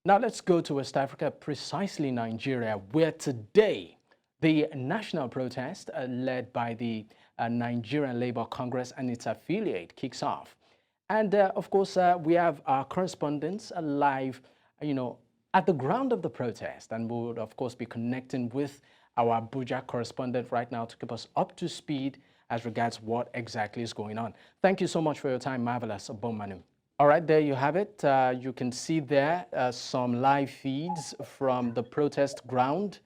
Now let's go to West Africa, precisely Nigeria, where today the national protest led by the Nigerian Labour Congress and its affiliate kicks off. And of course, we have our correspondents live, at the ground of the protest. And we would, of course, be connecting with our Abuja correspondent right now to keep us up to speed as regards what exactly is going on. Thank you so much for your time, Marvelous Obomanu. All right, there you have it. You can see there some live feeds from the protest ground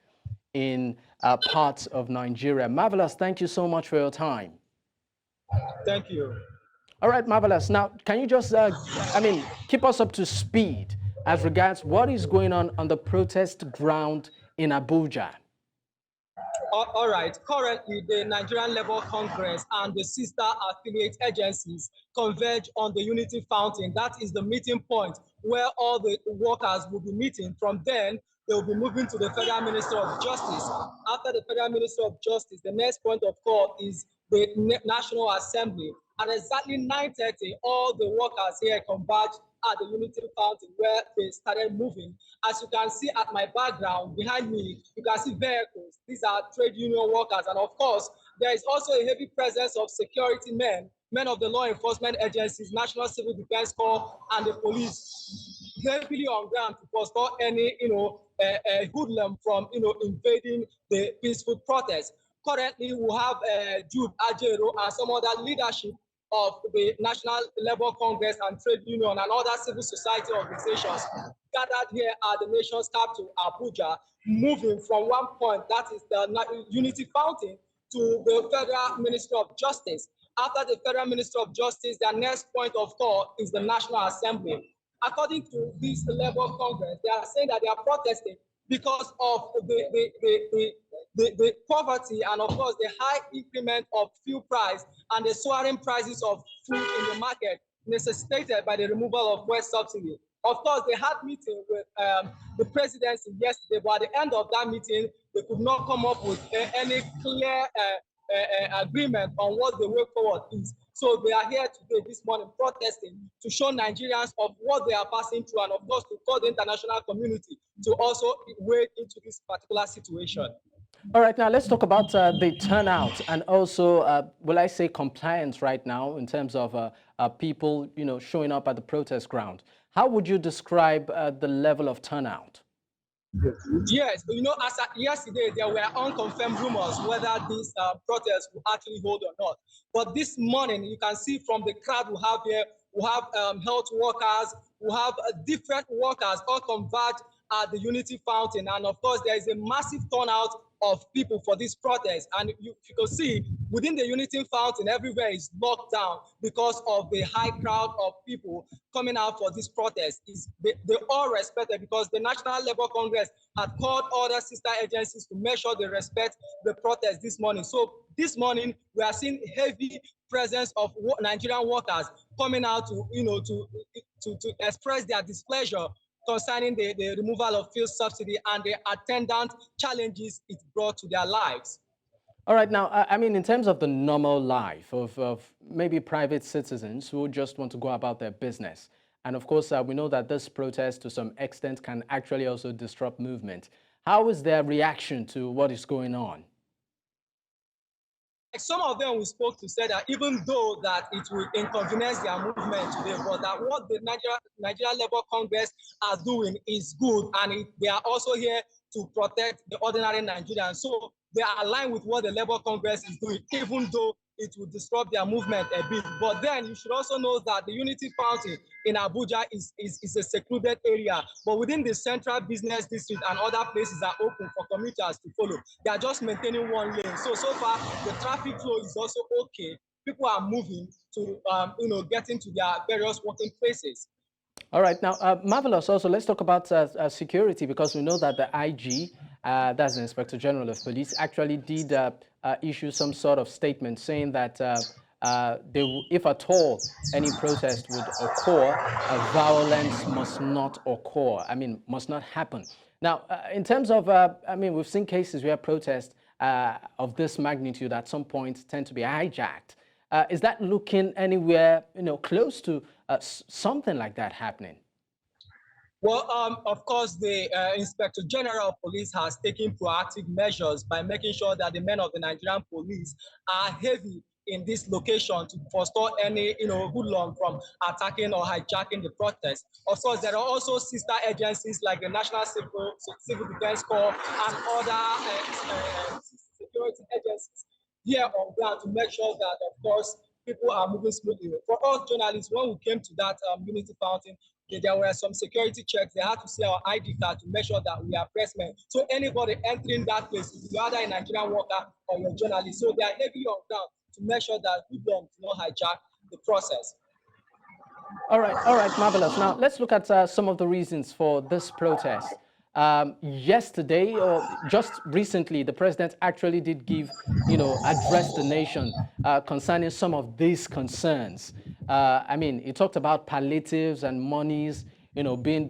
in parts of Nigeria. Marvelous, thank you so much for your time. Thank you. All right, Marvelous. Now, can you just, keep us up to speed as regards what is going on the protest ground in Abuja? All right. Currently, the Nigerian Labour Congress and the sister affiliate agencies converge on the Unity Fountain. That is the meeting point where all the workers will be meeting. From then, they will be moving to the Federal Minister of Justice. After the Federal Minister of Justice, the next point of call is the National Assembly. At exactly 9:30, all the workers here converge at the Unity Fountain where they started moving. As you can see at my background, behind me, you can see vehicles. These are trade union workers. And of course, there is also a heavy presence of security men of the law enforcement agencies, National Civil Defense Corps, and the police, heavily on ground to forestall any, hoodlum from, invading the peaceful protest. Currently, we have Jude Ajero and some other leadership of the National Labour Congress and Trade Union and other civil society organizations gathered here at the nation's capital, Abuja, moving from one point, that is the Unity Fountain, to the Federal Ministry of Justice. After the Federal Ministry of Justice, their next point of call is the National Assembly. According to this Labour Congress, they are saying that they are protesting because of the poverty and, of course, the high increment of fuel price and the soaring prices of food in the market necessitated by the removal of fuel subsidy. Of course, they had meeting with the presidency yesterday, but at the end of that meeting, they could not come up with any clear agreement on what the way forward is. So they are here today, this morning, protesting to show Nigerians of what they are passing through and, of course, to call the international community to also wade into this particular situation. All right, now let's talk about the turnout and also, will I say, compliance right now in terms of people, showing up at the protest ground. How would you describe the level of turnout? Yes, as yesterday, there were unconfirmed rumors whether this protest will actually hold or not. But this morning, you can see from the crowd we have here, we have health workers, we have different workers all converged at the Unity Fountain. And of course, there is a massive turnout of people for this protest. And you can see within the Unity Fountain, everywhere is locked down because of the high crowd of people coming out for this protest. They all respected because the National Labour Congress had called other sister agencies to make sure they respect the protest this morning. So this morning, we are seeing heavy presence of Nigerian workers coming out to express their displeasure concerning the removal of fuel subsidy and the attendant challenges it brought to their lives. All right, now, in terms of the normal life of maybe private citizens who just want to go about their business, and of course, we know that this protest to some extent can actually also disrupt movement. How is their reaction to what is going on? Some of them we spoke to said that even though that it will inconvenience their movement today, but that what the Nigeria Labour Congress are doing is good, and they are also here to protect the ordinary Nigerians. So they are aligned with what the Labour Congress is doing, even though it will disrupt their movement a bit. But then you should also know that the Unity Fountain in Abuja is a secluded area, but within the central business district and other places are open for commuters to follow. They are just maintaining one lane. So far, the traffic flow is also okay. People are moving to, getting to their various working places. All right, now, Marvelous, also, let's talk about security, because we know that the IG, that's the Inspector General of Police, actually did issue some sort of statement saying that if at all any protest would occur, violence must not occur, must not happen. Now, in terms of, we've seen cases where protests of this magnitude at some point tend to be hijacked. Is that looking anywhere, close to something like that happening? Well, of course, the Inspector General of Police has taken proactive measures by making sure that the men of the Nigerian police are heavy in this location to forestall any, hoodlum from attacking or hijacking the protest. Of course, there are also sister agencies like the National Civil Defense Corps and other security agencies here on ground to make sure that, of course, people are moving smoothly. For us journalists, when we came to that Unity Fountain, there were some security checks. They had to see our ID card to make sure that we are pressmen. So anybody entering that place, you're either a Nigerian worker or you're a journalist. So they are heavily on ground to make sure that hoodlums do not hijack the process. All right, marvelous. Now let's look at some of the reasons for this protest. Yesterday or just recently, the president actually did give, address the nation concerning some of these concerns. I mean, he talked about palliatives and monies, being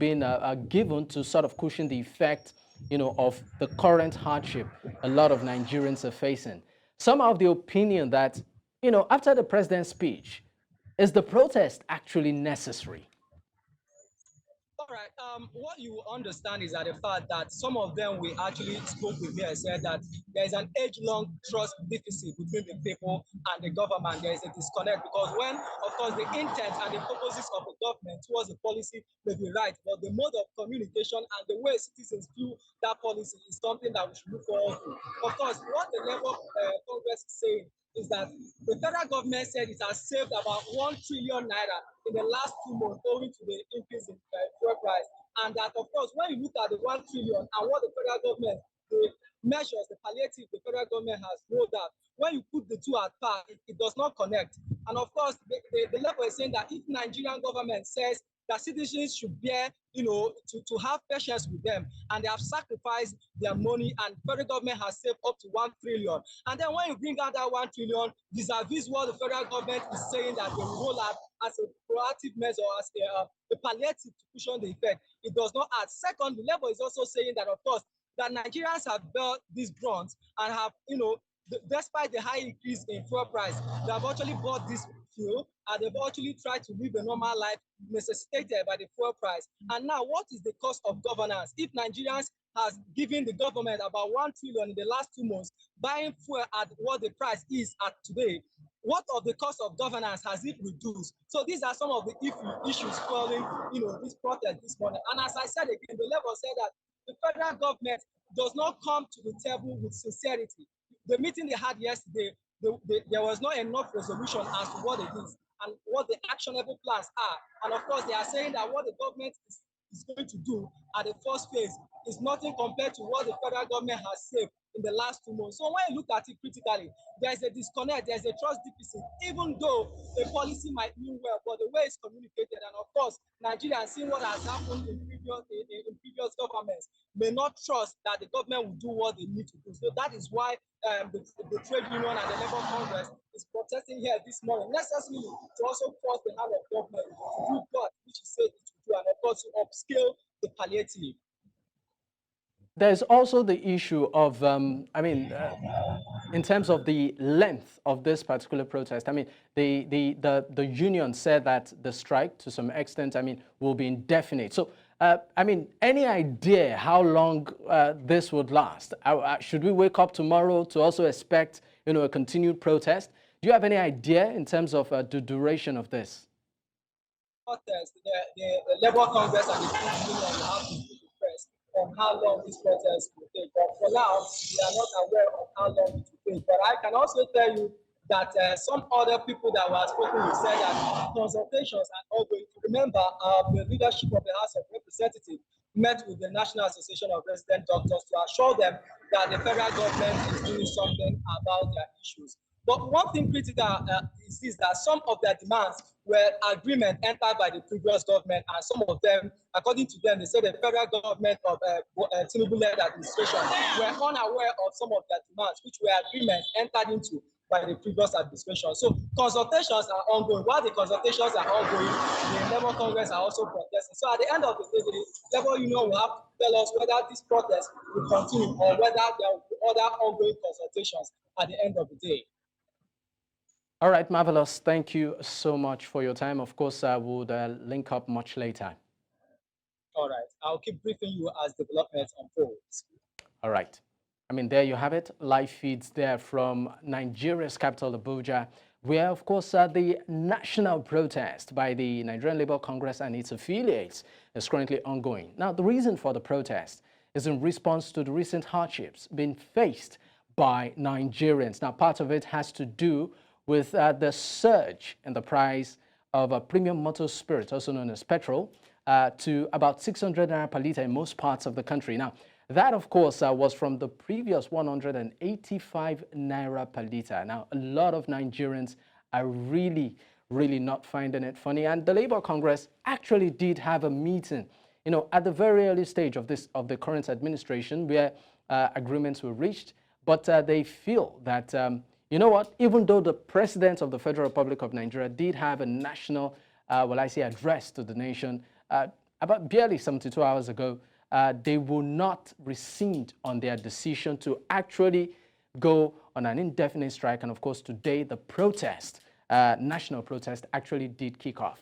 given to sort of cushion the effect, of the current hardship a lot of Nigerians are facing. Some are of the opinion that, after the president's speech, is the protest actually necessary? All right. What you understand is that the fact that some of them we actually spoke with me and said that there is an age-long trust deficit between the people and the government. There is a disconnect because when, of course, the intent and the purposes of the government towards the policy may be right, but the mode of communication and the way citizens view that policy is something that we should look forward to. Of course, what the Labour Congress is saying is that the federal government said it has saved about 1 trillion naira in the last 2 months owing to the increase in fuel price. And that, of course, when you look at the 1 trillion and what the federal government, the measures, the palliative the federal government has rolled out, when you put the two at par, it does not connect. And of course, the level is saying that if Nigerian government says that citizens should bear, to have patience with them, and they have sacrificed their money, and federal government has saved up to 1 trillion. And then when you bring out that 1 trillion, vis-a-vis what the federal government is saying that they will roll out as a proactive measure, as a palliative to cushion the effect, it does not add. Second, the level is also saying that, of course, that Nigerians have built these grants and have, despite the high increase in fuel price, they have actually bought this fuel and they've actually tried to live a normal life necessitated by the fuel price. And now, what is the cost of governance? If Nigerians has given the government about 1 trillion in the last 2 months, buying fuel at what the price is at today, what of the cost of governance has it reduced? So these are some of the issues fueling, this protest this morning. And as I said again, the level said that the federal government does not come to the table with sincerity. The meeting they had yesterday, there was not enough resolution as to what it is and what the actionable plans are. And of course, they are saying that what the government is going to do at the first phase is nothing compared to what the federal government has saved in the last 2 months. So when you look at it critically, there's a disconnect, there's a trust deficit, even though the policy might mean well, but the way it's communicated, and of course, Nigerians seeing what has happened in previous governments may not trust that the government will do what they need to do. So that is why the trade union and the Labour Congress is protesting here this morning, necessarily to also force the hand of government to do that which is said it will do, and of course to upscale the palliative. There's also the issue of, in terms of the length of this particular protest. I mean, the union said that the strike, to some extent, will be indefinite. So, any idea how long this would last? Should we wake up tomorrow to also expect, a continued protest? Do you have any idea in terms of the duration of this? Protest, the Labour Congress and the trade union will have to be pressed on how long this protest will take. But for now, we are not aware of how long it will take. But I can also tell you that some other people that were spoken with said that consultations are ongoing. Remember, the leadership of the House of Representatives met with the National Association of Resident Doctors to assure them that the federal government is doing something about their issues. But one thing critical is that some of their demands were agreement entered by the previous government, and some of them, according to them, they said the federal government of Tinubu-led administration were unaware of some of their demands, which were agreements entered into by the previous administration. So consultations are ongoing. While the consultations are ongoing, the Labour Congress are also protesting. So at the end of the day, the Labour Union will have to tell us whether this protest will continue or whether there will be other ongoing consultations at the end of the day. All right, marvelous. Thank you so much for your time. Of course, I would link up much later. All right. I'll keep briefing you as developments unfolds. All right. I mean, there you have it. Live feeds there from Nigeria's capital, Abuja, where, of course, the national protest by the Nigerian Labour Congress and its affiliates is currently ongoing. Now, the reason for the protest is in response to the recent hardships being faced by Nigerians. Now, part of it has to do with the surge in the price of a premium motor spirit, also known as petrol, to about 600 naira per litre in most parts of the country. Now, that, of course, was from the previous 185 naira per litre. Now, a lot of Nigerians are really not finding it funny. And the Labour Congress actually did have a meeting, at the very early stage of the current administration, where agreements were reached. But they feel that, you know what, even though the President of the Federal Republic of Nigeria did have a national, address to the nation about barely 72 hours ago, they will not rescind on their decision to actually go on an indefinite strike. And of course, today the protest, national protest, actually did kick off.